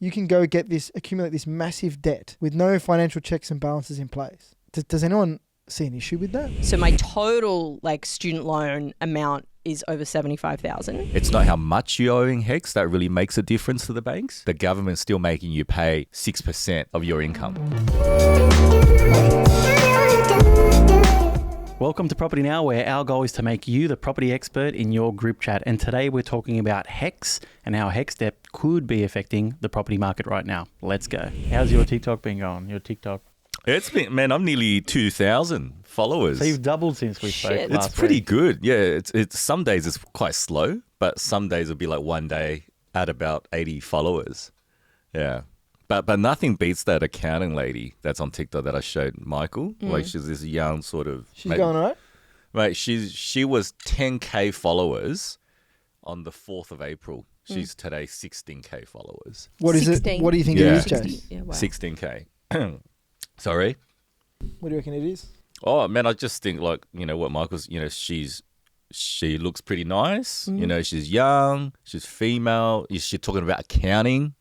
you can go accumulate this massive debt with no financial checks and balances in place. Does anyone see an issue with that? So my total student loan amount is over 75,000. It's not how much you owe in HECS that really makes a difference to the banks. The government's still making you pay 6% of your income. Welcome to Property Now, where our goal is to make you the property expert in your group chat. And today we're talking about HECS and how HECS debt could be affecting the property market right now. Let's go. How's your TikTok been going? Your TikTok? It's been, man, I'm nearly 2,000 followers. So you've doubled since we spoke last It's pretty week. good. Yeah, it's some days it's quite slow, but some days it'll be like one day at about 80 followers. Yeah. But nothing beats that accounting lady that's on TikTok that I showed Michael. Like she's this young sort of... She's going all right? Mate, she was 10K followers on the 4th of April. She's today 16K followers. What is 16. it? What do you think Yeah. it is, Chase? Yeah, wow. 16K. Sorry? What do you reckon it is? Oh, man, I just think what Michael's, she looks pretty nice. She's young, she's female. She's talking about accounting,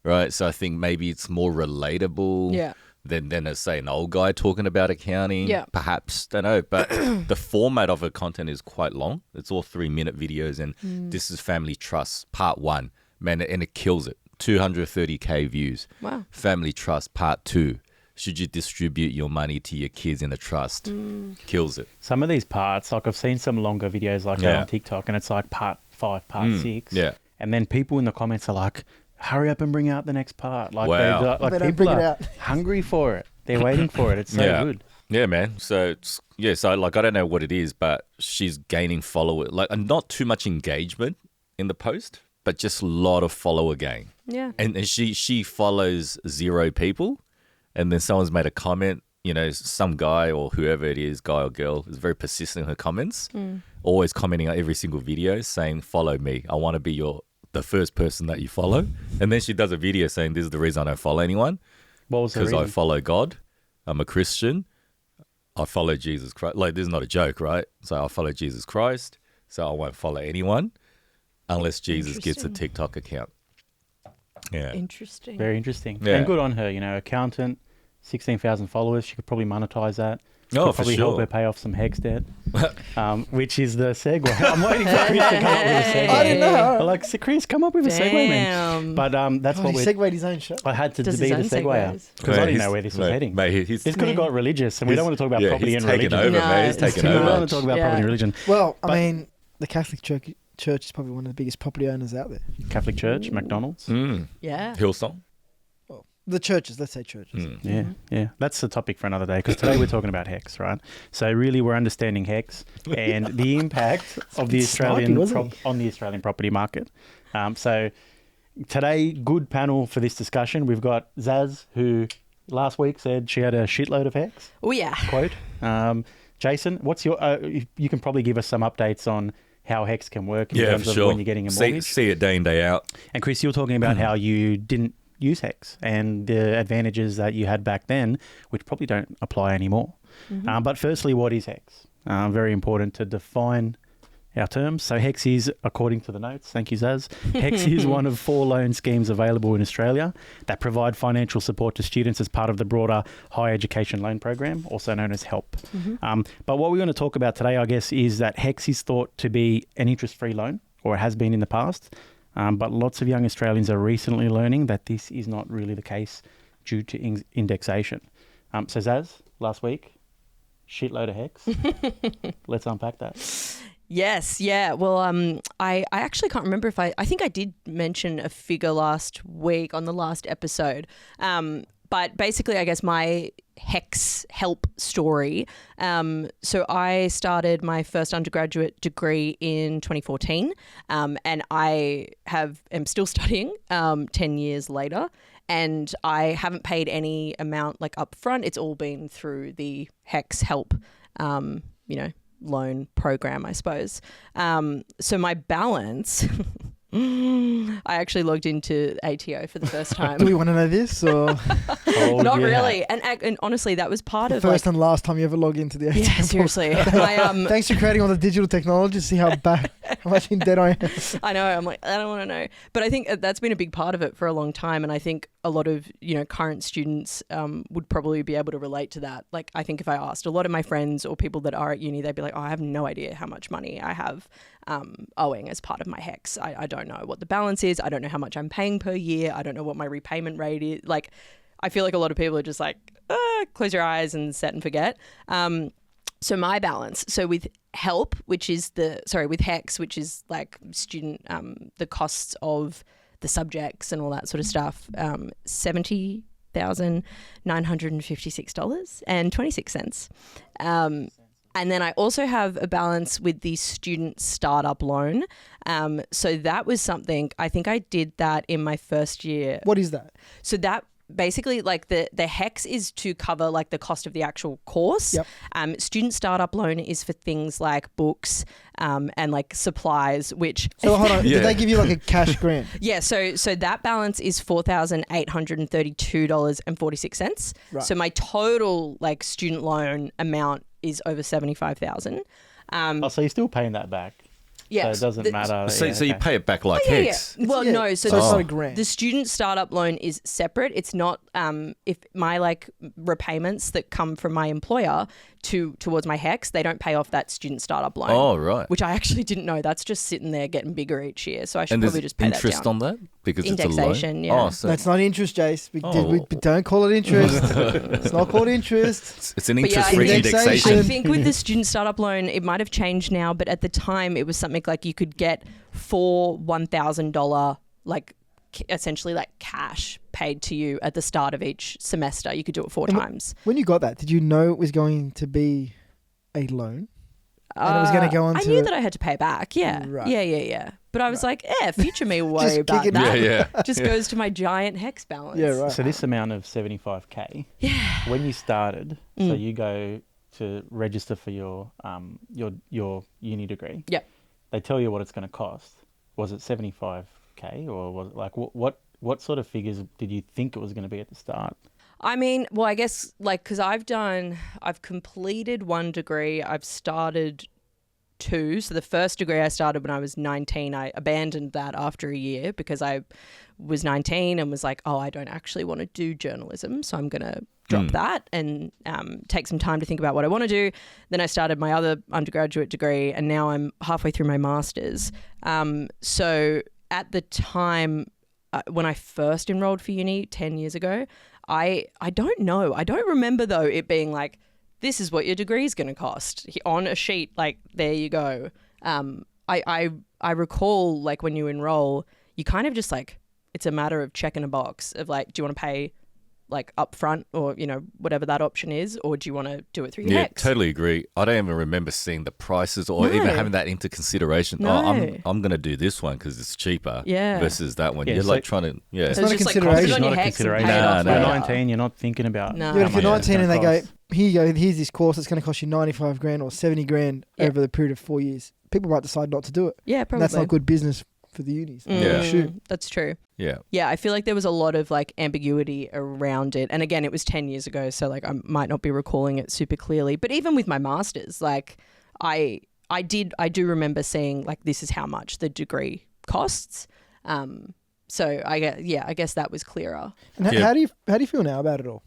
right? So I think maybe it's more relatable than say, an old guy talking about accounting. Yeah. Perhaps, don't know. But the format of her content is quite long. It's all 3-minute videos. And this is Family Trust, part 1. Man, and it kills it. 230K views. Wow. Family Trust, part 2. Should you distribute your money to your kids in a trust? Kills it. Some of these parts, I've seen some longer videos like that on TikTok, and it's like part 5, part 6. Yeah. And then people in the comments are like, hurry up and bring out the next part. Like, Wow. They don't people bring it are out. hungry for it. They're waiting for it. It's so good. Yeah, man. So, I don't know what it is, but she's gaining followers. Not too much engagement in the post, but just a lot of follower gain. Yeah. And she follows 0 people. And then someone's made a comment, some guy or whoever it is, guy or girl, is very persistent in her comments, always commenting on every single video saying, follow me. I want to be the first person that you follow. And then she does a video saying, this is the reason I don't follow anyone. What was the Because reason? I follow God. I'm a Christian. I follow Jesus Christ. This is not a joke, right? So I follow Jesus Christ. So I won't follow anyone unless Jesus gets a TikTok account. Yeah. Interesting. Very interesting. Yeah. And good on her, accountant, 16,000 followers. She could probably monetize that. Oh, Could for probably sure. help her pay off some HECS debt, which is the segue. I'm waiting for Chris to come up with a segue. I didn't know. I'm like, Chris, come up with a segue, man. But that's what He we're... segued his own show. I had to Does be his the own seguer segues. because I didn't know where this was heading. Mate, he's This could have got religious, and we don't want to talk about property he's and taken religion. over, mate. He's No, it's taken too We don't over. want to talk about property and religion. Well, I mean, the Catholic Church is probably one of the biggest property owners out there. Catholic Church, McDonald's. Yeah. Hillsong. Well, the churches, let's say churches. Yeah. That's the topic for another day because today we're talking about HECS, right? So really we're understanding HECS and the impact of the Australian on the Australian property market. So today, good panel for this discussion. We've got Zaz, who last week said she had a shitload of HECS. Oh, yeah. Quote. Jason, what's your... you can probably give us some updates on how HECS can work in terms of when you're getting a mortgage. See it day in, day out. And Chris, you're talking about how you didn't use HECS and the advantages that you had back then, which probably don't apply anymore. But firstly, what is HECS? Very important to define our terms. So HECS is, according to the notes, thank you, Zaz, HECS is one of 4 loan schemes available in Australia that provide financial support to students as part of the broader higher education loan program, also known as HELP. But what we're going to talk about today, I guess, is that HECS is thought to be an interest-free loan, or it has been in the past. But lots of young Australians are recently learning that this is not really the case due to indexation. So Zaz, last week, shitload of HECS. Let's unpack that. Yes, yeah. Well, I actually can't remember if I think I did mention a figure last week on the last episode. But basically, I guess my HECS help story. So I started my first undergraduate degree in 2014, and I am still studying 10 years later. And I haven't paid any amount up front. It's all been through the HECS help, loan program, I suppose. So my balance, I actually logged into ATO for the first time. Do we want to know this? Or Not really. And honestly, that was part of first and last time you ever log into the ATO? Yeah, seriously. Thanks for creating all the digital technology to see how bad How much in debt I am. I know. I'm like, I don't want to know. But I think that's been a big part of it for a long time. And I think a lot of, current students would probably be able to relate to that. Like, I think if I asked a lot of my friends or people that are at uni, they'd be like, oh, I have no idea how much money I have owing as part of my HECS. I don't know what the balance is. I don't know how much I'm paying per year. I don't know what my repayment rate is. Like, I feel like a lot of people are just like, close your eyes and set and forget. So my balance, with HELP, with HECS, which is like student, the costs of the subjects and all that sort of stuff, $70,956.26. And then I also have a balance with the student startup loan. So that was something, I think I did that in my first year. What is that? So that basically, like the HECS is to cover like the cost of the actual course. Yep. Student startup loan is for things like books and like supplies, which So hold on, did they give you like a cash grant? yeah, so that balance is $4,832.46. Right. So my total like student loan amount is over $75,000. So you're still paying that back. Yeah, So it doesn't matter. So you okay. pay it back like yeah. HECS. Well, Yeah. no. So So it's the- not a grant. the student startup loan is separate. It's not if my like repayments that come from my employer towards my HECS, they don't pay off that student startup loan. Oh, right. Which I actually didn't know. That's just sitting there getting bigger each year. So I should And probably there's just pay that interest down. on that because Indexation, it's a loan. yeah. Oh, so That's not interest, Jace. Oh. We don't call it interest. It's not called interest. it's an But yeah, interest-free indexation. indexation. I think with the student startup loan, it might have changed now, but at the time it was something like you could get for $1,000 like essentially like cash paid to you at the start of each semester. You could do it 4 times. When you got that, did you know it was going to be a loan? And it was gonna go on I to- knew that I had to pay back. Yeah. Right. Yeah. But I was like, future me will worry Just about kick it that. Yeah. Just goes to my giant HECS balance. Yeah, right. So this amount of 75K, when you started, so you go to register for your uni degree. Yep. They tell you what it's going to cost. Was it 75K or was it like what sort of figures did you think it was going to be at the start? I mean, well, I guess like because I've completed 1 degree. I've started 2. So the first degree I started when I was 19. I abandoned that after a year because I was 19 and was like, oh, I don't actually want to do journalism. So I'm going to drop that and take some time to think about what I want to do. Then I started my other undergraduate degree and now I'm halfway through my master's. So at the time when I first enrolled for uni 10 years ago, I don't know. I don't remember though it being like, this is what your degree is going to cost on a sheet. Like, there you go. I recall like when you enroll, you kind of just like, it's a matter of checking a box of like, do you want to pay like upfront or, whatever that option is, or do you want to do it through your Yeah, HECS? totally agree. I don't even remember seeing the prices or even having that into consideration. No. Oh, I'm going to do this one because it's cheaper Yeah. that one. Yeah, You're so- like trying to, yeah. It's So not it's a just like copy it consideration. on your It's not a HECS and pay it consideration. off No, You're no. later. 19, you're not thinking about No. Yeah, but if how you're much it's 19 and gonna they go, cost. here you go, here's this course that's going to cost you 95 grand or 70 grand Yeah. over the period of 4 years, people might decide not to do it. Yeah, And probably. that's not good business for the unis. Yeah. Shoot. That's true. Yeah. Yeah, I feel like there was a lot of like ambiguity around it. And again, it was 10 years ago, so like I might not be recalling it super clearly. But even with my masters, like I do remember seeing like this is how much the degree costs. So I guess that was clearer. And Yeah. how do you feel now about it all?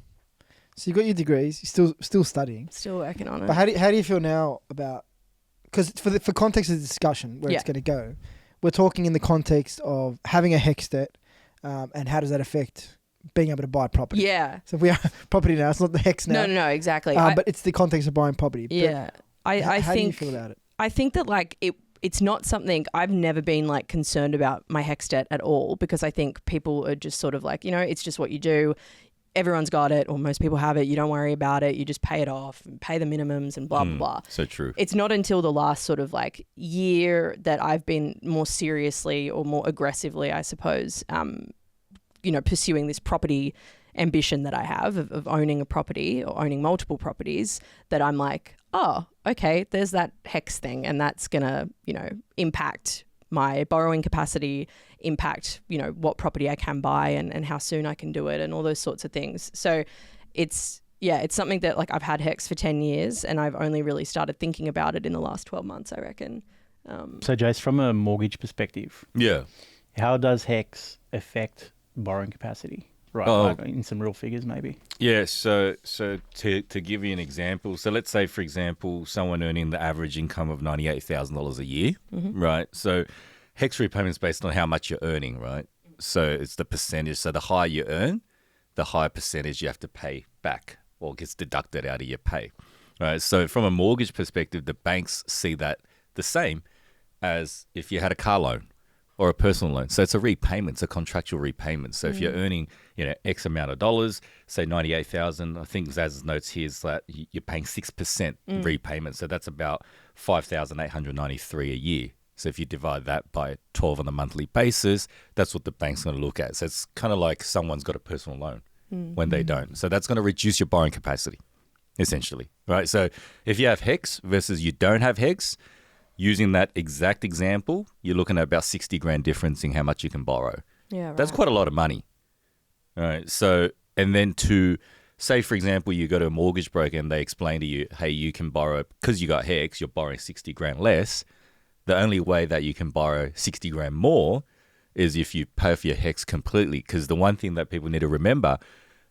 So you got your degrees, you're still studying. Still working on it. But how do you feel now about, because for context of the discussion where Yeah. it's going to go, we're talking in the context of having a HECS debt, and how does that affect being able to buy property? Yeah. So if we are property now, it's not the HECS now. No, exactly. But it's the context of buying property. But yeah. I how do you think feel about it? I think that like it's not something I've never been like concerned about my HECS debt at all, because I think people are just sort of like, it's just what you do. Everyone's got it, or most people have it. You don't worry about it. You just pay it off and pay the minimums and blah, blah, blah. So true. It's not until the last sort of like year that I've been more seriously or more aggressively, I suppose, pursuing this property ambition that I have of owning a property or owning multiple properties, that I'm like, oh, okay, there's that HECS thing, and that's going to, impact my borrowing capacity, impact, what property I can buy and how soon I can do it and all those sorts of things. So it's something that like I've had HECS for 10 years and I've only really started thinking about it in the last 12 months, I reckon. So, Jace, from a mortgage perspective, Yeah. how does HECS affect borrowing capacity? Right, Oh. like in some real figures, maybe. Yeah, so to give you an example, so let's say, for example, someone earning the average income of $98,000 a year, right? So HECS repayment is based on how much you're earning, right? So it's the percentage. So the higher you earn, the higher percentage you have to pay back or gets deducted out of your pay, right? So from a mortgage perspective, the banks see that the same as if you had a car loan or a personal loan. So it's a repayment, it's a contractual repayment. So if you're earning, X amount of dollars, say 98,000, I think Zaz's notes here is that you're paying 6% repayment. So that's about 5,893 a year. So if you divide that by 12 on a monthly basis, that's what the bank's going to look at. So it's kind of like someone's got a personal loan when they don't. So that's going to reduce your borrowing capacity, essentially, right? So if you have HECS versus you don't have HECS, using that exact example, you're looking at about 60 grand difference in how much you can borrow. Yeah, right. That's quite a lot of money. All right. So, and then to say, for example, you go to a mortgage broker and they explain to you, hey, you can borrow, because you got HECS, you're borrowing 60 grand less. The only way that you can borrow 60 grand more is if you pay off your HECS completely. Because the one thing that people need to remember,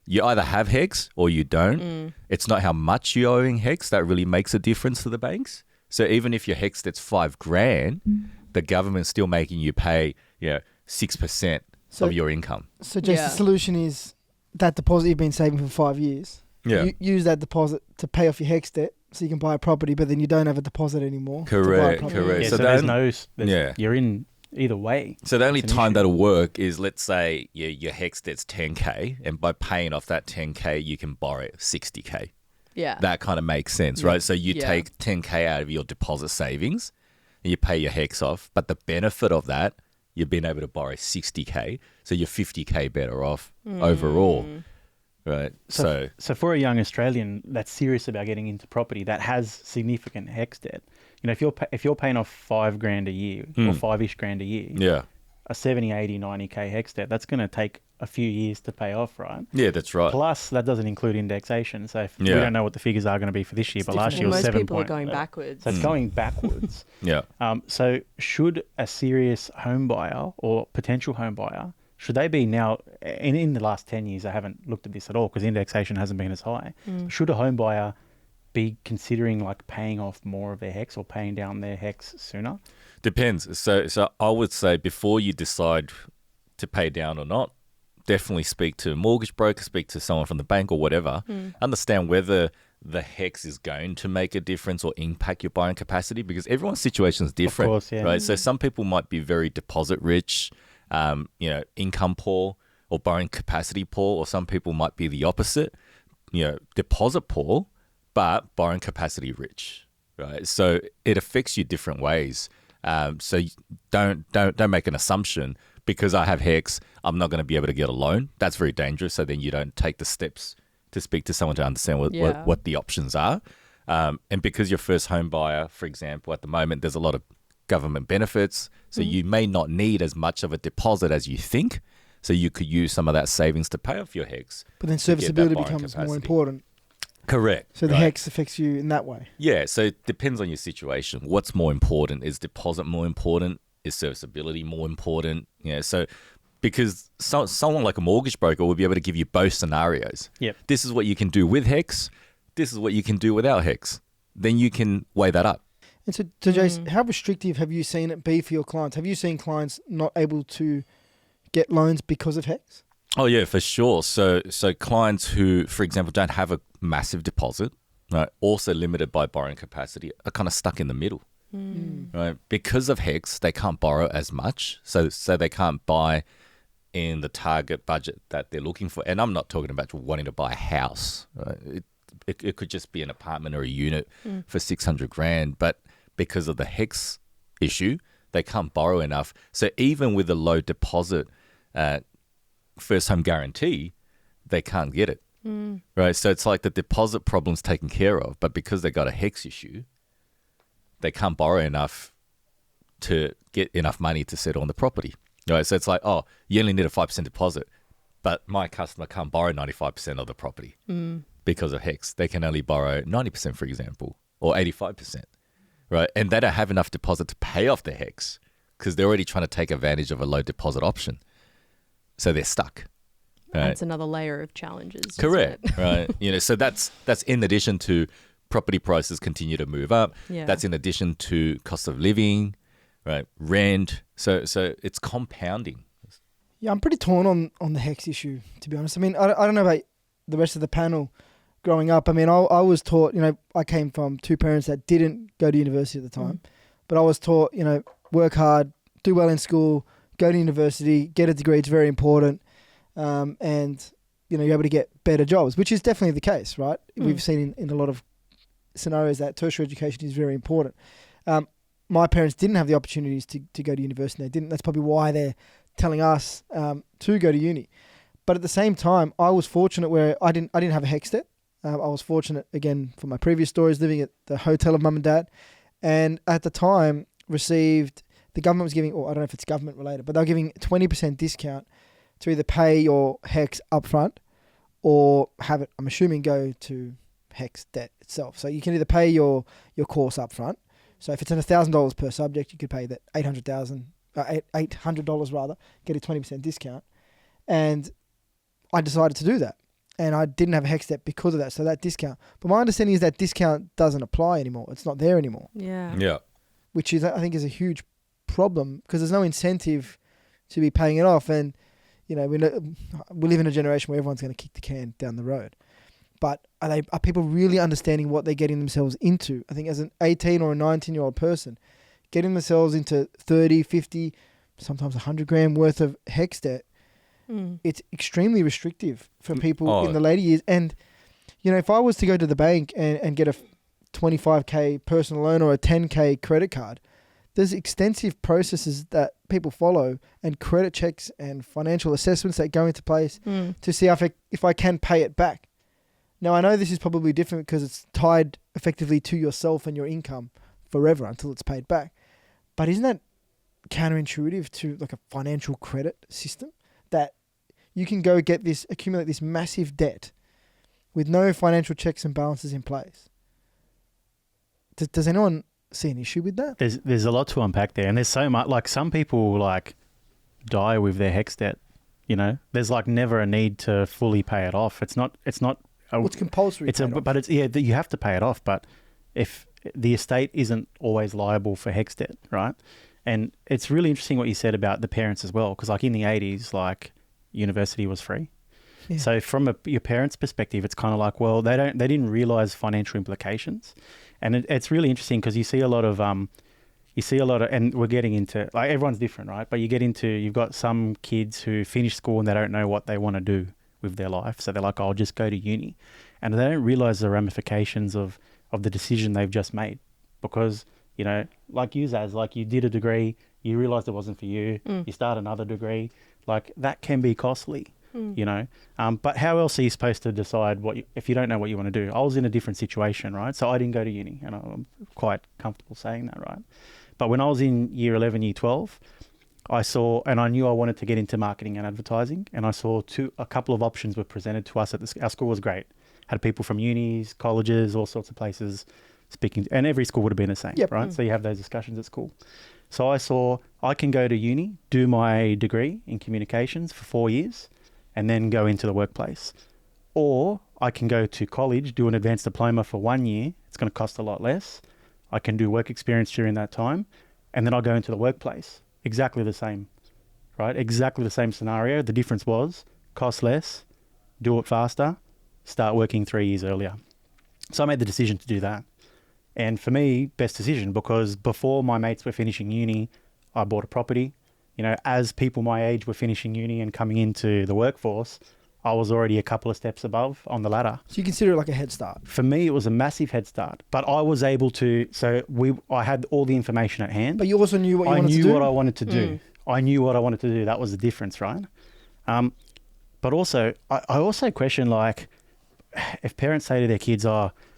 you either have HECS or you don't. It's not how much you're owing HECS that really makes a difference to the banks. So even if your HECS that's 5 grand, the government's still making you pay 6% of your income. So just the solution is that deposit you've been saving for 5 years. Yeah. You use that deposit to pay off your HECS debt so you can buy a property, but then you don't have a deposit anymore. Correct. Yeah, So there's you're in either way. So the only time that'll work is, let's say your HECS debt's 10K, and by paying off that 10K, you can borrow 60K. Yeah. That kind of makes sense, right? So you take 10K out of your deposit savings and you pay your HECS off. But the benefit of that, you've been able to borrow 60K. So you're 50K better off overall, right? So for a young Australian that's serious about getting into property that has significant HECS debt, if you're paying off 5 grand a year or 5-ish grand a year, a 70, 80, 90K HECS debt, that's going to take a few years to pay off, right? Yeah, that's right. Plus, that doesn't include indexation. So we don't know what the figures are going to be for this year, but last year was 7 Most people are going backwards. So it's going backwards. Yeah. So should a serious home buyer or potential home buyer, should they be now, in the last 10 years, I haven't looked at this at all because indexation hasn't been as high. Should a home buyer be considering like paying off more of their HECS or paying down their HECS sooner? Depends. So I would say before you decide to pay down or not, definitely speak to a mortgage broker, speak to someone from the bank or whatever. Understand whether the HECS is going to make a difference or impact your buying capacity, because everyone's situation is different. Of course, yeah. Right? So some people might be very deposit rich, income poor or borrowing capacity poor, or some people might be the opposite, deposit poor, but borrowing capacity rich. Right? So it affects you different ways. So don't make an assumption because I have HECS, I'm not going to be able to get a loan. That's very dangerous. So then you don't take the steps to speak to someone to understand what the options are. And because you're first home buyer, for example, at the moment, there's a lot of government benefits. So you may not need as much of a deposit as you think. So you could use some of that savings to pay off your HECS. But then serviceability becomes more important. Correct. So the HECS affects you in that way. Yeah, so it depends on your situation. What's more important? Is deposit more important? Is serviceability more important? So because someone like a mortgage broker will be able to give you both scenarios. Yep. This is what you can do with HECS. This is what you can do without HECS. Then you can weigh that up. And so Jace, how restrictive have you seen it be for your clients? Have you seen clients not able to get loans because of HECS? Oh, yeah, for sure. So clients who, for example, don't have a massive deposit, right, also limited by borrowing capacity, are kind of stuck in the middle. Right? Because of HECS, they can't borrow as much, so they can't buy in the target budget that they're looking for. And I'm not talking about wanting to buy a house. Right? It could just be an apartment or a unit for 600 grand, but because of the HECS issue, they can't borrow enough. So even with a low deposit first home guarantee, they can't get it. Right? So it's like the deposit problem's taken care of, but because they got a HECS issue, they can't borrow enough to get enough money to settle on the property. Right? So it's like, oh, you only need a 5% deposit, but my customer can't borrow 95% of the property because of HECS. They can only borrow 90%, for example, or 85%. right? And they don't have enough deposit to pay off their HECS because they're already trying to take advantage of a low deposit option. So they're stuck. Right? That's another layer of challenges. Correct, isn't it? right? So that's in addition to property prices continue to move up. Yeah. That's in addition to cost of living, right? Rent. So it's compounding. Yeah, I'm pretty torn on the HECS issue, to be honest. I mean, I don't know about the rest of the panel growing up. I mean, I was taught, I came from two parents that didn't go to university at the time, but I was taught, work hard, do well in school, go to university, get a degree. It's very important. And, you're able to get better jobs, which is definitely the case, right? We've seen in a lot of scenarios that tertiary education is very important. My parents didn't have the opportunities to go to university. They didn't. That's probably why they're telling us to go to uni. But at the same time, I was fortunate where I didn't have a HECS debt. I was fortunate, again, from my previous stories, living at the hotel of mum and dad. And at the time, the government was giving, or I don't know if it's government related, but they were giving 20% discount to either pay your HECS upfront or have it, I'm assuming, go to HECS debt itself. So you can either pay your course upfront. So if it's $1,000 per subject, you could pay that $800 rather, get a 20% discount. And I decided to do that. And I didn't have a HECS debt because of that, so that discount. But my understanding is that discount doesn't apply anymore. It's not there anymore. Yeah. Which is, I think, is a huge problem because there's no incentive to be paying it off. And, we live in a generation where everyone's going to kick the can down the road. But are people really understanding what they're getting themselves into? I think as an 18 or a 19-year-old person, getting themselves into 30, 50, sometimes 100 grand worth of HECS debt, it's extremely restrictive for people in the later years. And, if I was to go to the bank and get a 25K personal loan or a 10K credit card, there's extensive processes that people follow and credit checks and financial assessments that go into place to see if I can pay it back. Now, I know this is probably different because it's tied effectively to yourself and your income forever until it's paid back. But isn't that counterintuitive to like a financial credit system that you can go accumulate this massive debt with no financial checks and balances in place? Does anyone see an issue with that? There's a lot to unpack there, and there's so much. Like some people die with their HECS debt. There's never a need to fully pay it off. It's compulsory. You have to pay it off. But if the estate isn't always liable for HECS debt, right? And it's really interesting what you said about the parents as well, because in the 80s, university was free. Yeah. So from your parents' perspective, it's kind of they didn't realize financial implications, and it's really interesting because you see a lot of, and we're getting into everyone's different, right? But you've got some kids who finish school and they don't know what they want to do with their life, so they're like, I'll just go to uni, and they don't realize the ramifications of the decision they've just made, because like you, Zaz, you did a degree, you realized it wasn't for you, you start another degree, that can be costly. But how else are you supposed to decide if you don't know what you want to do? I was in a different situation, right? So I didn't go to uni, and I'm quite comfortable saying that, right? But when I was in year 11, year 12, I saw, and I knew I wanted to get into marketing and advertising, and I saw a couple of options were presented to us our school was great. Had people from unis, colleges, all sorts of places speaking, and every school would have been the same, right? So you have those discussions at school. So I saw I can go to uni, do my degree in communications for 4 years, and then go into the workplace. Or I can go to college, do an advanced diploma for 1 year. It's going to cost a lot less. I can do work experience during that time, and then I'll go into the workplace. Exactly the same, right? Exactly the same scenario. The difference was cost less, do it faster, start working 3 years earlier. So I made the decision to do that. And for me, best decision, because before my mates were finishing uni, I bought a property. As people my age were finishing uni and coming into the workforce, I was already a couple of steps above on the ladder. So you consider it like a head start? For me, it was a massive head start. But I was able to, I had all the information at hand. But you also knew what you wanted to do? I knew what I wanted to do. I knew what I wanted to do. That was the difference, right? But also, I also question, if parents say to their kids,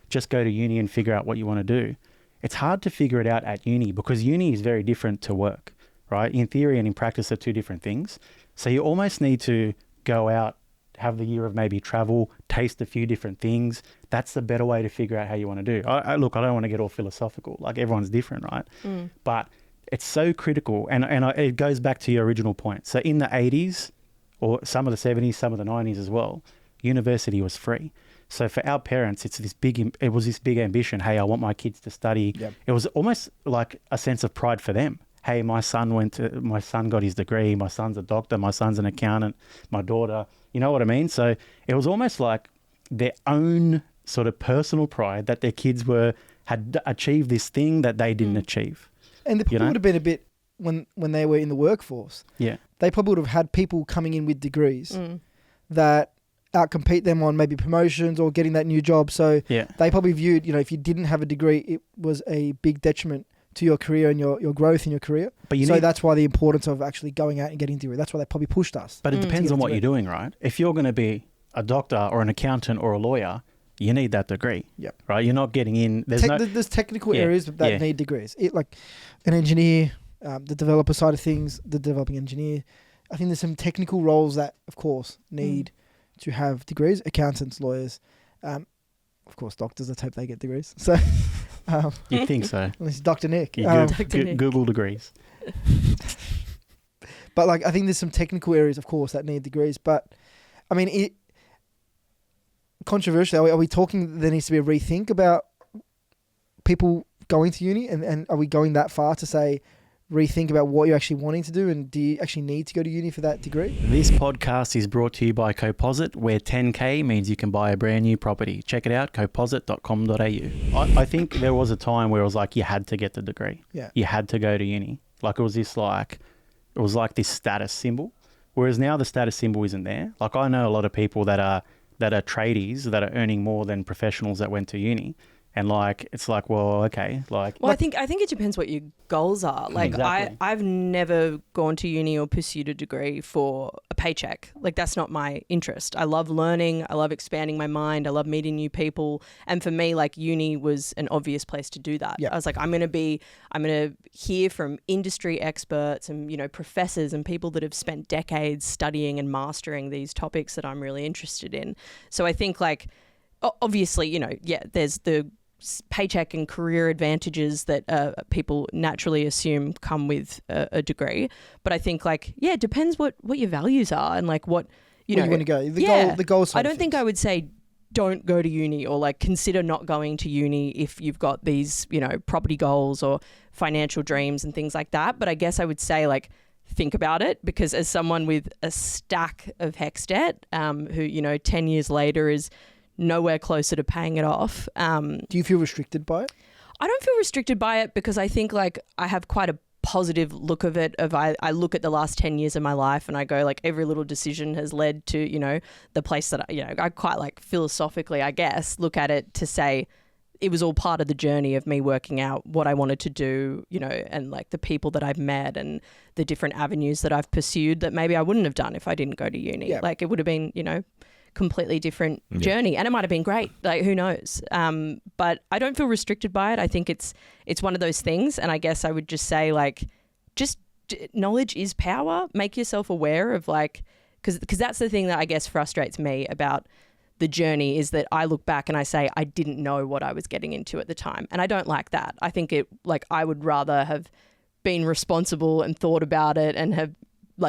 just go to uni and figure out what you want to do, it's hard to figure it out at uni because uni is very different to work, right? In theory and in practice, they're two different things. So you almost need to go out, have the year of maybe travel, taste a few different things. That's the better way to figure out how you want to do. Look, I don't want to get all philosophical. Like, everyone's different, right? But it's so critical. And it goes back to your original point. So in the 80s, or some of the 70s, some of the 90s as well, university was free. So for our parents, it was this big ambition. Hey, I want my kids to study. Yep. It was almost like a sense of pride for them. Hey, my son got his degree. My son's a doctor. My son's an accountant. My daughter, you know what I mean? So it was almost like their own sort of personal pride that their kids had achieved this thing that they didn't achieve. And the people would have been a bit, when they were in the workforce, they probably would have had people coming in with degrees that outcompete them on maybe promotions or getting that new job. So they probably viewed, if you didn't have a degree, it was a big detriment to your career and your growth in your career. But that's why the importance of actually going out and getting a degree. That's why they probably pushed us. But it depends on what you're doing, right? If you're going to be a doctor or an accountant or a lawyer, you need that degree. Yep. Right? You're not getting in. There's technical areas that need degrees. Like an engineer, the developer side of things, the developing engineer. I think there's some technical roles that, of course, need to have degrees. Accountants, lawyers, of course, doctors. Let's hope they get degrees. So you'd think so. Unless Dr. Nick. Google degrees. But I think there's some technical areas, of course, that need degrees. But I mean, controversially, are we talking there needs to be a rethink about people going to uni, and are we going that far to say rethink about what you're actually wanting to do, and do you actually need to go to uni for that degree? This podcast is brought to you by Coposit, where 10K means you can buy a brand new property. Check it out, coposit.com.au. I think there was a time where it was like you had to get the degree. Yeah. You had to go to uni. It was this status symbol. Whereas now the status symbol isn't there. Like, I know a lot of people that are tradies that are earning more than professionals that went to uni. And it's well, okay. Well, I think it depends what your goals are. Exactly. I've never gone to uni or pursued a degree for a paycheck. That's not my interest. I love learning. I love expanding my mind. I love meeting new people. And for me, uni was an obvious place to do that. Yep. I was I'm going to hear from industry experts and, professors and people that have spent decades studying and mastering these topics that I'm really interested in. So I think obviously, there's the paycheck and career advantages that people naturally assume come with a degree. But I think it depends what your values are and what, where you want to go. The goal side I don't think I would say don't go to uni or consider not going to uni if you've got these, property goals or financial dreams and things like that. But I guess I would say think about it, because as someone with a stack of HECS debt, who, 10 years later is nowhere closer to paying it off. Do you feel restricted by it? I don't feel restricted by it because I think I have quite a positive look of it. I look at the last 10 years of my life and I go every little decision has led to, the place that, I quite philosophically, I guess, look at it to say it was all part of the journey of me working out what I wanted to do, and the people that I've met and the different avenues that I've pursued that maybe I wouldn't have done if I didn't go to uni. Yeah. It would have been, completely different journey, and it might have been great, who knows, but I don't feel restricted by it. I think it's one of those things, and I guess I would just say knowledge is power. Make yourself aware of because that's the thing that I guess frustrates me about the journey, is that I look back and I say I didn't know what I was getting into at the time, and I don't like that. I think I would rather have been responsible and thought about it and have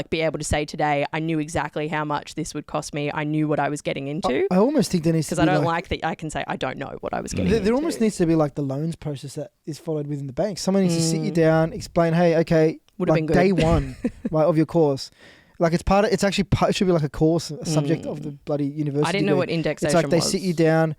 be able to say today, I knew exactly how much this would cost me. I knew what I was getting into. I almost think there needs to be, because I don't like that I can say I don't know what I was getting into. There almost needs to be the loans process that is followed within the bank. Someone needs to sit you down, explain, hey, okay, would have been good. Day one of your course. It should be a course, a subject of the bloody university. I didn't know what indexation was. It's they sit you down,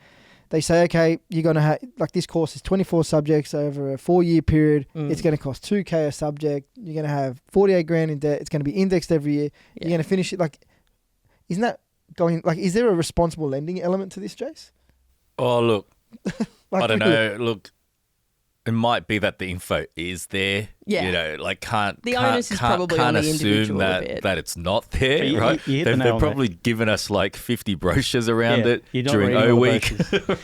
they say, okay, you're going to have, this course is 24 subjects over a 4-year period. It's going to cost $2,000 a subject. You're going to have 48 grand in debt. It's going to be indexed every year. Yeah. You're going to finish it. Isn't that going, is there a responsible lending element to this, Jace? Oh, look, I don't know. Look, it might be that the info is there. Yeah. The onus is probably on the individual assume a bit. that it's not there, right? They've probably given us 50 brochures around it during O Week.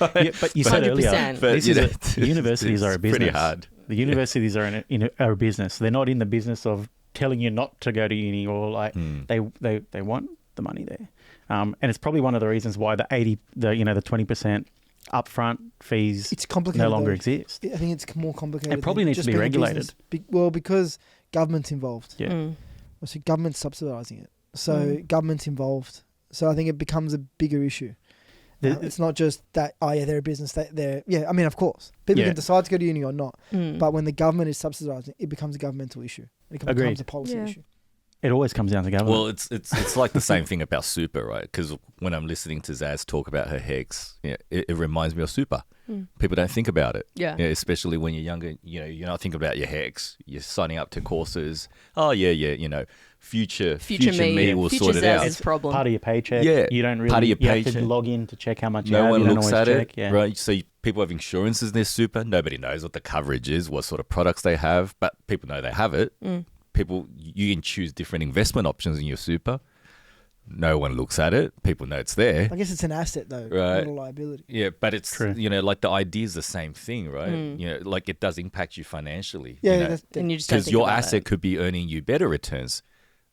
Right? But you said 100%. earlier, universities are a business. Pretty hard. The universities are are a business. They're not in the business of telling you not to go to uni or they want the money there. And it's probably one of the reasons why the 20% upfront fees It's complicated. no longer though. exist. I think it's more complicated. It probably than needs to just be being a regulated. business. Well, because government's involved. Yeah. Well, so government's subsidising it. So government's involved. So I think it becomes a bigger issue. It's not just that, they're a business. I mean, of course. People can decide to go to uni or not. But when the government is subsidising, it becomes a governmental issue. It becomes a policy issue. It always comes down to government. Well, it's like the same thing about super, right? Because when I'm listening to Zaz talk about her HECS, it reminds me of super. People don't think about it. Yeah. Especially when you're younger, you're not thinking about your HECS. You're signing up to courses. Future me will future sort it out. Zaz's problem. Part of your paycheck. Yeah. You don't really. Part of your you have paycheck. to log in to check how much you No have. one You don't looks always at check. it, Yeah. right? So people have insurances in their super. Nobody knows what the coverage is, what sort of products they have, but people know they have it. You can choose different investment options in your super. No one looks at it. People know it's there. I guess it's an asset though, Right. not a liability. Yeah, but it's, True. like the idea is the same thing, right? Like it does impact you financially. Yeah, And you just don't because think your about asset it. could be earning you better returns,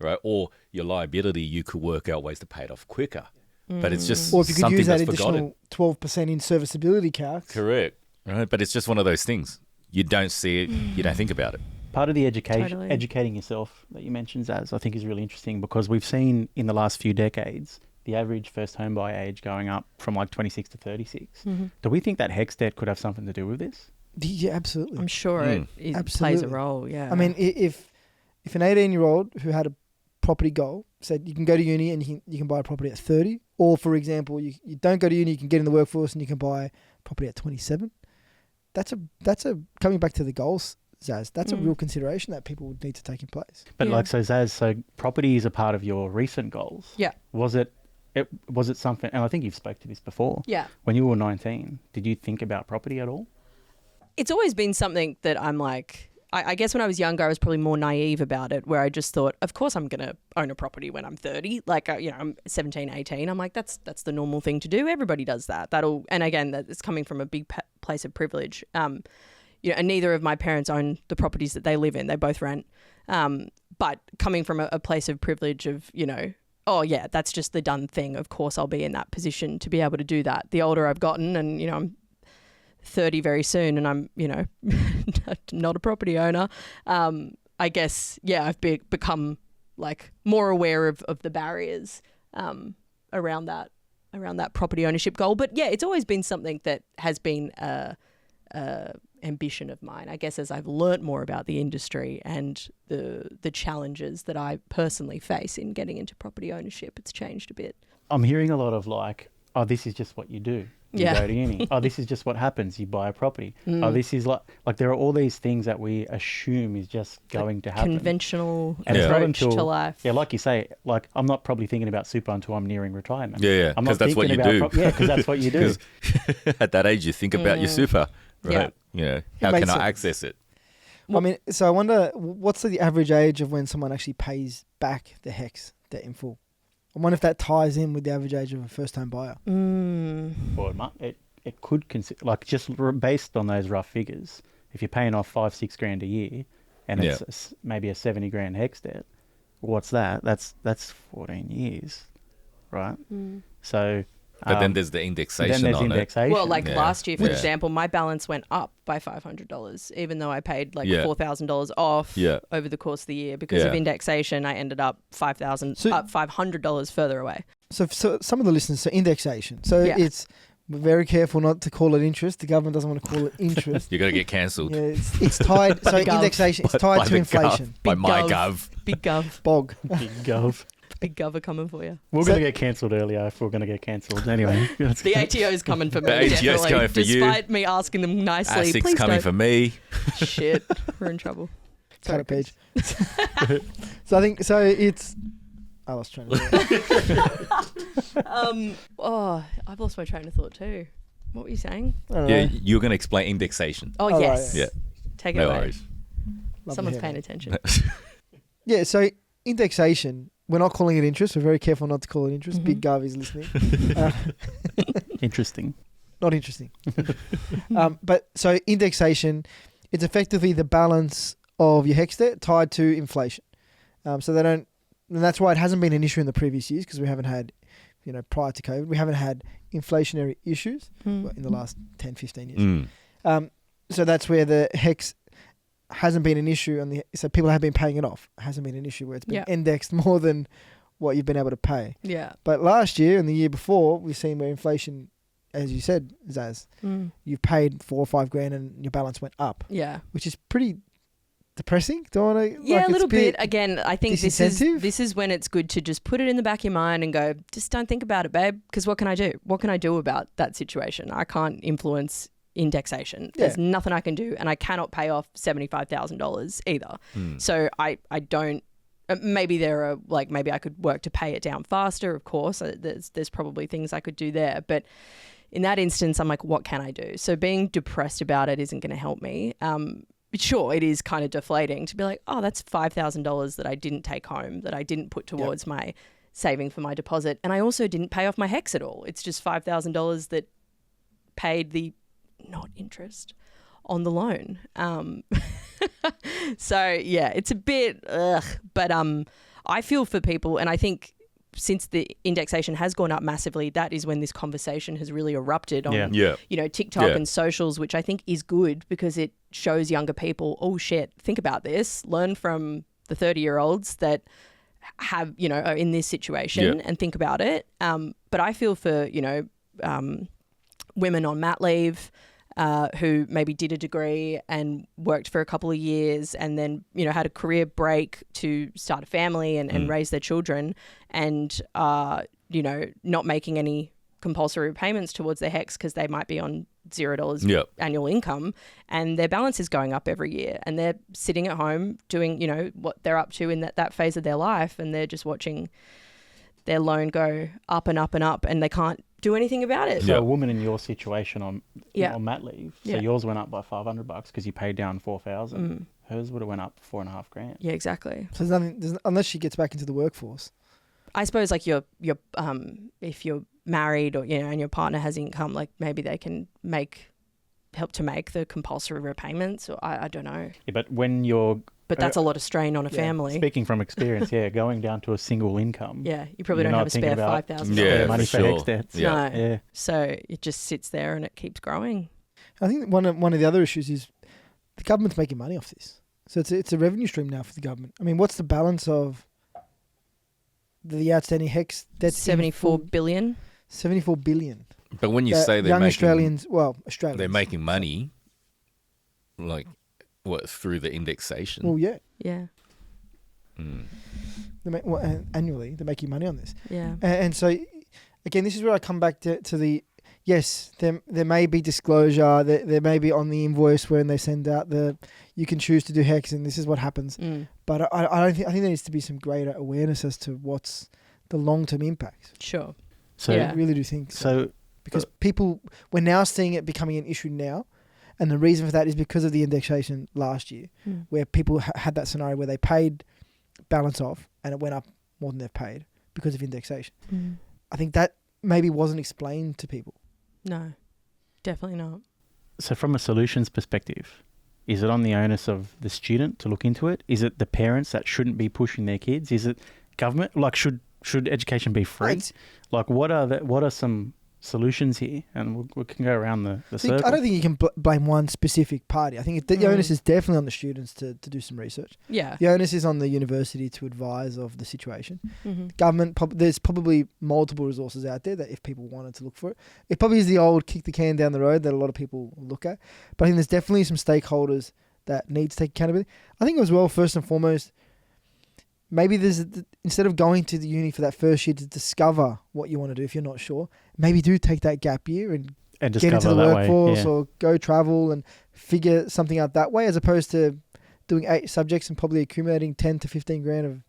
right? Or your liability, you could work out ways to pay it off quicker. But it's just Or if you could something use that that's forgotten. additional 12% in serviceability calcs. Correct, right? But it's just one of those things. You don't see it, you don't think about it. Part of the Totally. educating yourself that you mentioned, Zaz, I think is really interesting because we've seen in the last few decades the average first home buy age going up from like 26 to 36. Do we think that HECS debt could have something to do with this? Yeah, absolutely. I'm sure it plays a Absolutely. role. Yeah. I mean, if an 18-year-old who had a property goal said you can go to uni and you can buy a property at 30, or for example, you don't go to uni, you can get in the workforce and you can buy property at 27. That's a coming back to the goals, Zaz. That's a real consideration that people would need to take in place. But Yeah. so Zaz, so property is a part of your recent goals. Yeah. Was it something, and I think you've spoke to this before. Yeah. When you were 19, did you think about property at all? It's always been something that I'm like, I guess when I was younger, I was probably more naive about it, where I just thought, of course I'm going to own a property when I'm 30. Like, I'm 17, 18. I'm like, that's the normal thing to do. Everybody does that. And again, it's coming from a big place of privilege. And neither of my parents own the properties that they live in. They both rent. But coming from a place of privilege of, oh yeah, that's just the done thing. Of course I'll be in that position to be able to do that. The older I've gotten and, I'm 30 very soon and I'm, not a property owner. I guess, I've become like more aware of the barriers around that property ownership goal. But yeah, it's always been something that has been a ambition of mine. I guess as I've learnt more about the industry and the challenges that I personally face in getting into property ownership, it's changed a bit. I'm hearing a lot of like, oh, this is just what you do. You go to uni. Oh, this is just what happens. You buy a property. Oh, this is like there are all these things that we assume is just going to happen. Conventional And it's not approach until, to life. Yeah, like you say, like I'm not probably thinking about super until I'm nearing retirement. Yeah, I'm not because that's what you thinking about do. because that's what you do. Because at that age, you think about your super, right? How makes can I sense. access it? I mean, so I wonder, what's the average age of when someone actually pays back the HECS debt in full? I wonder if that ties in with the average age of a first-home buyer. Or it could consider, like just based on those rough figures, if you're paying off $5-6 grand a year and it's maybe a 70 grand HECS debt, what's that? That's 14 years, right? So, But then there's the indexation then there's on indexation. Well, like Yeah. last year, for Yeah. example, my balance went up by $500, even though I paid like Yeah. $4,000 off Yeah. over the course of the year. Because of Yeah. indexation, I ended up $500 further away. So some of the listeners, so indexation. So Yeah. it's we're very careful not to call it interest. The government doesn't want to call it interest. You're going to get cancelled. Yeah, it's tied. So the gov. indexation, it's By tied to the inflation. By Big my gov. gov. Big gov. Bog. Big gov. Big gov are coming for you. We're So- going to get cancelled earlier if we're going to get cancelled. Anyway. The ATO's coming for me, The ATO's definitely. coming for you. Despite me asking them nicely, ASIC's please coming don't. for me. Shit, we're in trouble. Cut a Chris. page. So I think it's. I lost train of thought. I've lost my train of thought too. What were you saying? I don't Yeah, know. you're going to explain indexation. Oh, Oh, yes. right, Yeah. Take it No away. worries. Love to Someone's hear paying that. attention. Yeah, so indexation, we're not calling it interest. We're very careful not to call it interest. Mhm. Big Gov is listening. Interesting. Not interesting. But so indexation, it's effectively the balance of your HECS debt tied to inflation. So they don't, and that's why it hasn't been an issue in the previous years because we haven't had prior to COVID. We haven't had inflationary issues in the last 10, 15 years. So that's where the HECS hasn't been an issue. So people have been paying it off. It hasn't been an issue where it's been indexed more than what you've been able to pay. Yeah. But last year and the year before, we've seen where inflation, as you said, Zaz, you've paid $4 or $5 grand and your balance went up. Yeah. Which is pretty depressing. Don't want to. Yeah, a little bit. Again, I think this is when it's good to just put it in the back of your mind and go, just don't think about it, babe. Because what can I do? What can I do about that situation? I can't influence indexation. There's nothing I can do, and I cannot pay off $75,000 either. So I don't. Maybe maybe I could work to pay it down faster. Of course, there's probably things I could do there, but in that instance, I'm like, what can I do? So being depressed about it isn't going to help me. Sure, it is kind of deflating to be like, oh, that's $5,000 that I didn't take home, that I didn't put towards my saving for my deposit, and I also didn't pay off my HECS at all. It's just $5,000 that paid the not interest on the loan. So yeah, it's a bit but I feel for people, and I think since the indexation has gone up massively, that is when this conversation has really erupted on TikTok and socials, which I think is good because it shows younger people, oh shit, think about this, learn from the 30-year-olds that have, are in this situation and think about it. But I feel for, women on mat leave, who maybe did a degree and worked for a couple of years and then, had a career break to start a family and raise their children and, not making any compulsory repayments towards their HECS because they might be on $0 annual income and their balance is going up every year and they're sitting at home doing, what they're up to in that phase of their life and they're just watching their loan go up and up and up and they can't do anything about it. So a woman in your situation on mat leave, so yours went up by $500 because you paid down $4,000. Hers would have went up $4.5 grand. Yeah, exactly. So unless she gets back into the workforce. I suppose like you're if you're married or and your partner has income, like maybe they can help to make the compulsory repayments, or I don't know. Yeah, but when you're that's a lot of strain on a family. Speaking from experience, going down to a single income. Yeah, you probably don't have a spare $5,000 money for HECS debts. No. Yeah. So it just sits there and it keeps growing. I think one of the other issues is the government's making money off this. So it's a revenue stream now for the government. I mean, what's the balance of the outstanding HECS debt? 74 billion. 74 billion. But when you say they're young making Australians, they're making money, like what, through the indexation? Well, yeah. Yeah. Annually, they're making money on this. Yeah. And so, again, this is where I come back to the, yes, there may be disclosure, there may be on the invoice when they send out you can choose to do HECS and this is what happens. But I think there needs to be some greater awareness as to what's the long-term impacts. Sure. So I really do think so. Because we're now seeing it becoming an issue now. And the reason for that is because of the indexation last year, where people had that scenario where they paid balance off and it went up more than they've paid because of indexation. I think that maybe wasn't explained to people. No, definitely not. So from a solutions perspective, is it on the onus of the student to look into it? Is it the parents that shouldn't be pushing their kids? Is it government? Like, should education be free? Like, what are some solutions here? And we can go around the circle. I don't think you can blame one specific party. I think the onus is definitely on the students to do some research. Yeah. The onus is on the university to advise of the situation. Government, there's probably multiple resources out there that if people wanted to look for it. It probably is the old kick the can down the road that a lot of people look at. But I think there's definitely some stakeholders that need to take accountability. I think as well, first and foremost, maybe instead of going to the uni for that first year to discover what you want to do, if you're not sure, maybe do take that gap year and get into the workforce or go travel and figure something out that way, as opposed to doing 8 subjects and probably accumulating 10 to 15 grand of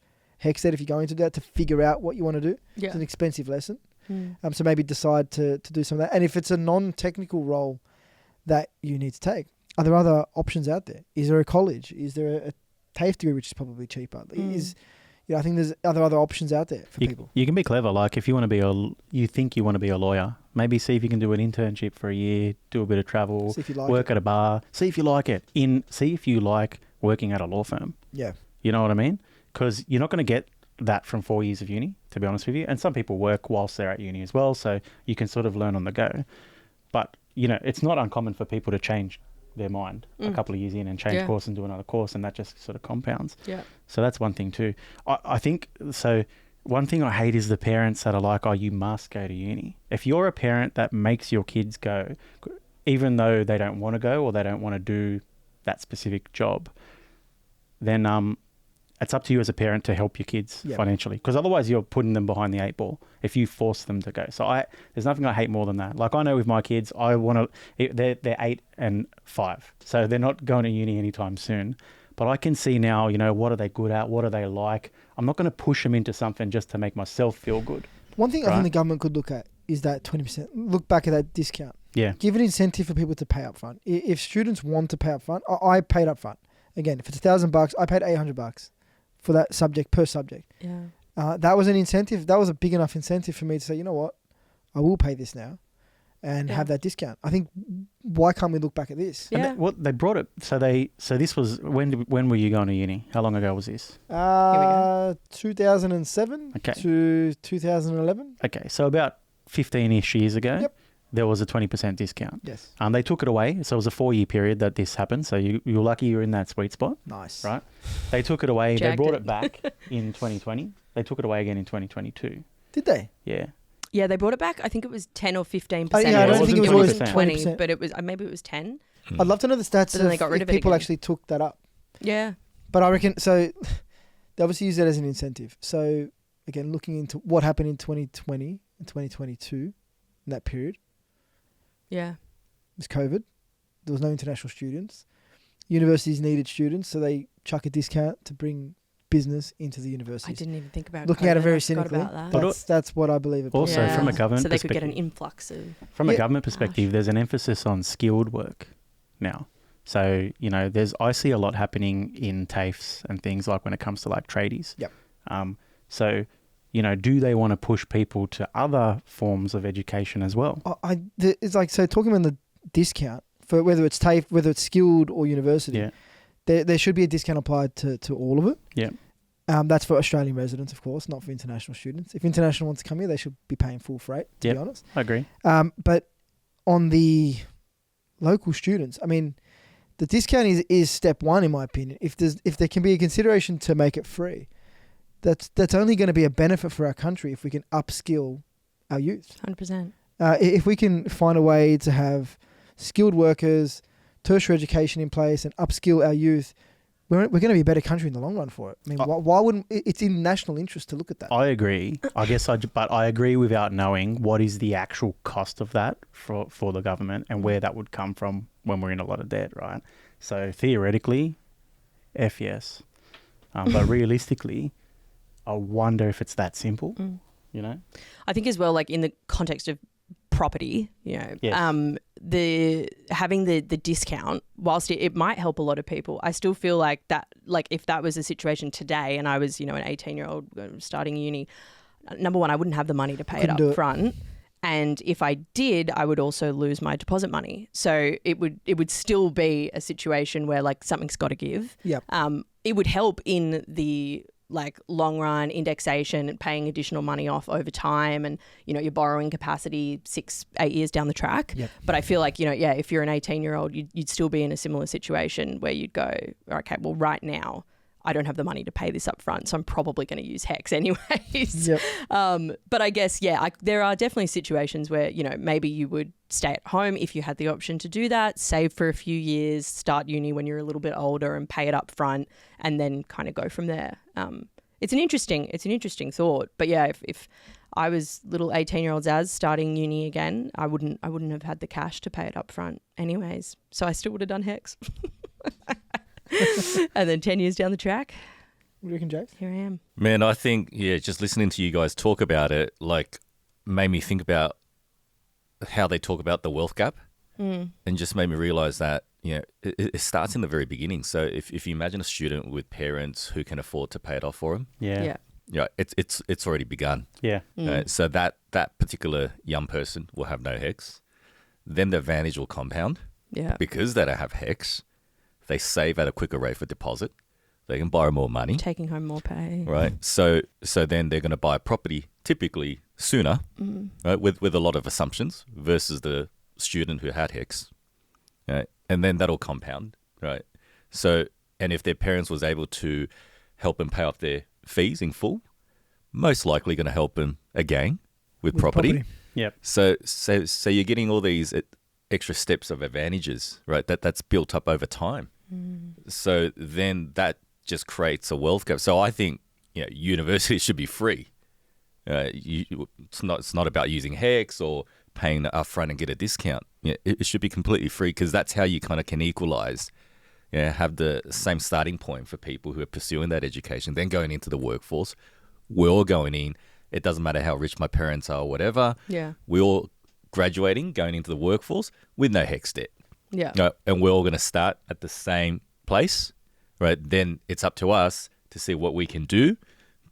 HECS debt if you're going to do that to figure out what you want to do. Yeah. It's an expensive lesson. So maybe decide to do some of that. And if it's a non-technical role that you need to take, are there other options out there? Is there a college? Is there a TAFE degree, which is probably cheaper? I think there's other options out there for people. You can be clever. Like if you want to you think you want to be a lawyer, maybe see if you can do an internship for a year, do a bit of travel, see if you like work at a bar, see if you like it. See if you like working at a law firm. Yeah. You know what I mean? Because you're not going to get that from 4 years of uni, to be honest with you. And some people work whilst they're at uni as well, so you can sort of learn on the go. But, you know, it's not uncommon for people to change their mind a couple of years in and change course and do another course, and that just sort of compounds. Yeah. So that's one thing too. I think, so one thing I hate is the parents that are like, oh, you must go to uni. If you're a parent that makes your kids go, even though they don't want to go or they don't want to do that specific job, then it's up to you as a parent to help your kids financially, because otherwise you're putting them behind the 8 ball if you force them to go. So there's nothing I hate more than that. Like, I know with my kids, they're 8 and 5, so they're not going to uni anytime soon. But I can see now, you know, what are they good at? What are they like? I'm not going to push them into something just to make myself feel good. One thing I think the government could look at is that 20%. Look back at that discount. Yeah. Give an incentive for people to pay up front. If students want to pay up front, I paid up front. Again, if it's $1,000, I paid $800 for that subject per subject. Yeah. That was an incentive. That was a big enough incentive for me to say, you know what, I will pay this now and have that discount. I think, why can't we look back at this? Yeah. They brought it. So this was, when were you going to uni? How long ago was this? 2007 to 2011. Okay, so about 15-ish years ago. Yep. There was a 20% discount. Yes. They took it away. So it was a 4-year period that this happened. So you're lucky you're in that sweet spot. Nice. Right? They took it away. Jagged They brought it. it back in 2020. They took it away again in 2022. Did they? Yeah. Yeah, they brought it back. I think it was 10 or 15%. Yeah, I don't think it was always 20, 20%. but it was maybe it was 10. I'd love to know the stats But then they got rid if of it people again. actually took that up. Yeah. But I reckon, so they obviously use that as an incentive. So again, looking into what happened in 2020 and 2022, in that period, Yeah. it was COVID. There was no international students. Universities needed students, so they chuck a discount to bring business into the I universities. didn't even think about Looking at it COVID. very I forgot cynically, about that. that's what I believe. Also, Yeah. from a government so they perspective, could get an influx of. From a Yeah. government perspective, there's an emphasis on skilled work now. So, you know, I see a lot happening in TAFEs and things like when it comes to like tradies. Yep. So, you know, do they want to push people to other forms of education as well? It's like, so talking about the discount for whether it's TAFE, whether it's skilled or university, Yeah. there should be a discount applied to all of it. Yeah. That's for Australian residents, of course, not for international students. If international wants to come here, they should be paying full freight, to be honest. I agree. But on the local students, I mean, the discount is step one, in my opinion. If there can be a consideration to make it free, that's only going to be a benefit for our country if we can upskill our youth. 100%. If we can find a way to have skilled workers, tertiary education in place, and upskill our youth, we're going to be a better country in the long run for it. I mean, why wouldn't it's in national interest to look at that? I agree. I guess but I agree without knowing what is the actual cost of that for the government and where that would come from when we're in a lot of debt, right? So theoretically, F yes. But realistically, I wonder if it's that simple, you know? I think as well, like in the context of property, you know, Yes. the having the discount, whilst it might help a lot of people, I still feel like that, like if that was a situation today and I was, you know, an 18-year-old starting uni, number one, I wouldn't have the money to pay it up front. And if I did, I would also lose my deposit money. So it would still be a situation where like something's got to give. Yep. It would help in the like long run indexation and paying additional money off over time and, you know, your borrowing capacity 6-8 years down the track. Yep. But I feel like, you know, yeah, if you're an 18-year-old, you'd still be in a similar situation where you'd go, okay, well, right now I don't have the money to pay this up front, so I'm probably going to use HECS anyways. Yep. But I guess, yeah, there are definitely situations where, you know, maybe you would stay at home if you had the option to do that, save for a few years, start uni when you're a little bit older and pay it up front and then kind of go from there. It's an interesting thought. But yeah, if I was little 18-year-olds as starting uni again, I wouldn't have had the cash to pay it up front anyways. So I still would have done HECS. And then 10 years down the track, What do you reckon, James? here I am. Man, I think, just listening to you guys talk about it, like, made me think about how they talk about the wealth gap and just made me realize that, you know, it starts in the very beginning. So if you imagine a student with parents who can afford to pay it off for them, Yeah. it's already begun. Yeah. So that particular young person will have no HECS. Then the advantage will compound Yeah. because they don't have HECS. They save at a quicker rate for deposit. they can borrow more money. Taking home more pay. Right. So then they're going to buy a property typically sooner, right, with a lot of assumptions versus the student who had HECS. Right. And then that'll compound. Right. So, and if their parents was able to help them pay off their fees in full, most likely going to help them again with property. Yep. So you're getting all these extra steps of advantages, right? That's built up over time. So then that just creates a wealth gap. So I think university should be free. It's not about using HECS or paying upfront and get a discount. It should be completely free because that's how you kind of can equalize. Have the same starting point for people who are pursuing that education, then going into the workforce. We're all going in. It doesn't matter how rich my parents are or whatever. Yeah. We're all graduating, going into the workforce with no HECS debt. Yeah. And we're all going to start at the same place, right? Then it's up to us to see what we can do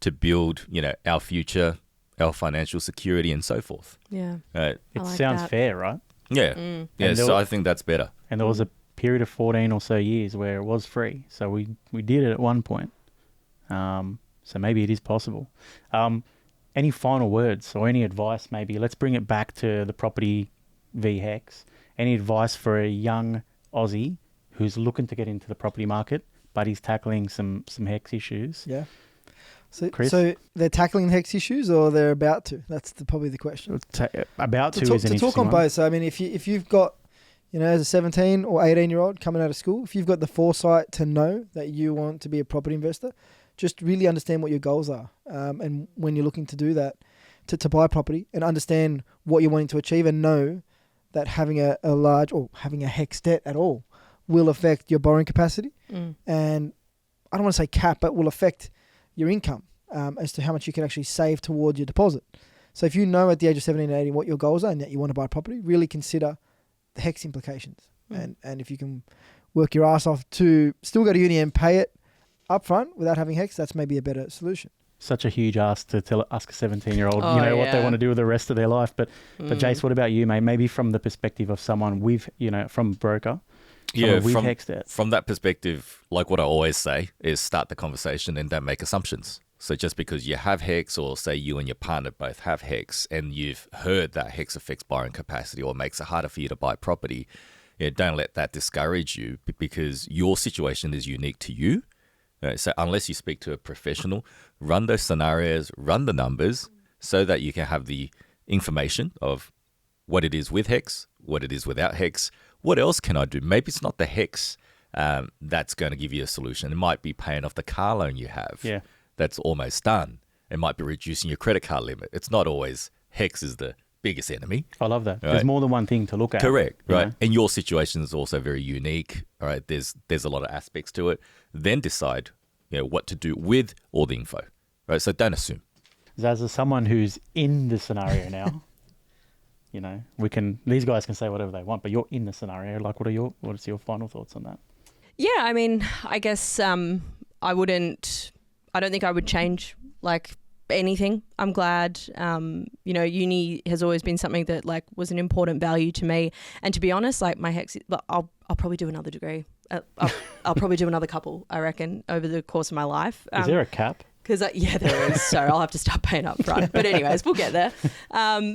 to build, our future, our financial security and so forth. Yeah. Right? It like sounds that. fair, right? Yeah. Yeah. So I think that's better. And there was a period of 14 or so years where it was free. So we did it at one point. So maybe it is possible. Any final words or any advice maybe? Let's bring it back to the property v HECS. Any advice for a young Aussie who's looking to get into the property market, but he's tackling some HECS issues? Yeah. So, Chris? so they're tackling HECS issues or they're about to? That's probably the question. About to is an To interesting talk on one. both. So, I mean, if you've got, as a 17 or 18-year-old coming out of school, if you've got the foresight to know that you want to be a property investor, just really understand what your goals are. And when you're looking to do that, to buy property and understand what you're wanting to achieve and know that having a large or having a HECS debt at all will affect your borrowing capacity. And I don't want to say cap, but will affect your income as to how much you can actually save towards your deposit. So if you know at the age of 17 and 18 what your goals are and that you want to buy property, really consider the HECS implications. And if you can work your ass off to still go to uni and pay it upfront without having HECS, that's maybe a better solution. Such a huge ask to ask a 17-year-old, Oh, what they yeah. want to do with the rest of their life. But Jace, what about you, mate? Maybe from the perspective of someone with, from broker, someone with HECS debt. From that perspective, like what I always say is start the conversation and don't make assumptions. So just because you have HECS or say you and your partner both have HECS and you've heard that HECS affects borrowing capacity or makes it harder for you to buy property, don't let that discourage you because your situation is unique to you. So unless you speak to a professional, run those scenarios, run the numbers so that you can have the information of what it is with HECS, what it is without HECS. What else can I do? Maybe it's not the HECS that's going to give you a solution. It might be paying off the car loan you have. Yeah. That's almost done. It might be reducing your credit card limit. It's not always HECS is the biggest enemy. I love that. Right. There's more than one thing to look at. Correct, right? know? And your situation is also very unique. All right, there's a lot of aspects to it. Then decide, what to do with all the info. Right, so don't assume. As someone who's in the scenario now, these guys can say whatever they want, but you're in the scenario. Like, what's your final thoughts on that? Yeah, I mean, I guess I don't think I would change anything. I'm glad, uni has always been something that was an important value to me. And to be honest, my HECS, I'll probably do another degree. I'll probably do another couple, I reckon, over the course of my life. Is there a cap? Because there is, so I'll have to start paying up front. But anyways, we'll get there.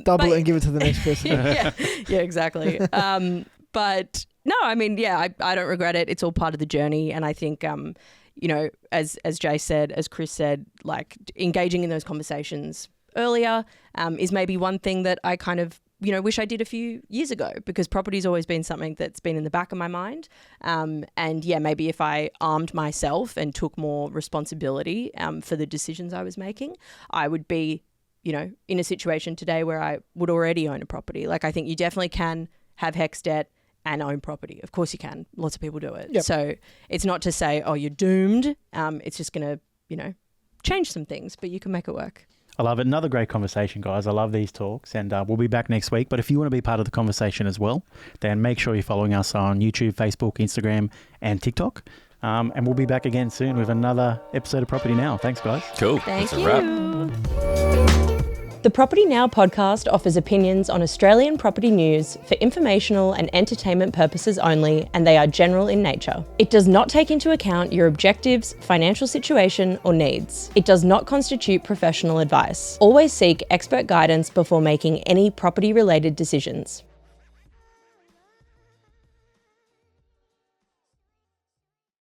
Double it and give it to the next person. yeah, exactly. But no, I mean, I don't regret it. It's all part of the journey, and I think, as Jay said, as Chris said, engaging in those conversations earlier is maybe one thing that I kind of wish I did a few years ago, because property's always been something that's been in the back of my mind. Maybe if I armed myself and took more responsibility for the decisions I was making, I would be, in a situation today where I would already own a property. I think you definitely can have HECS debt and own property. Of course you can. Lots of people do it. Yep. So it's not to say, oh, you're doomed. It's just going to, change some things, but you can make it work. I love it. Another great conversation, guys. I love these talks, and we'll be back next week. But if you want to be part of the conversation as well, then make sure you're following us on YouTube, Facebook, Instagram, and TikTok. And we'll be back again soon with another episode of Property Now. Thanks, guys. Cool. Thank That's a wrap. you. The Property Now podcast offers opinions on Australian property news for informational and entertainment purposes only, and they are general in nature. It does not take into account your objectives, financial situation, or needs. It does not constitute professional advice. Always seek expert guidance before making any property-related decisions.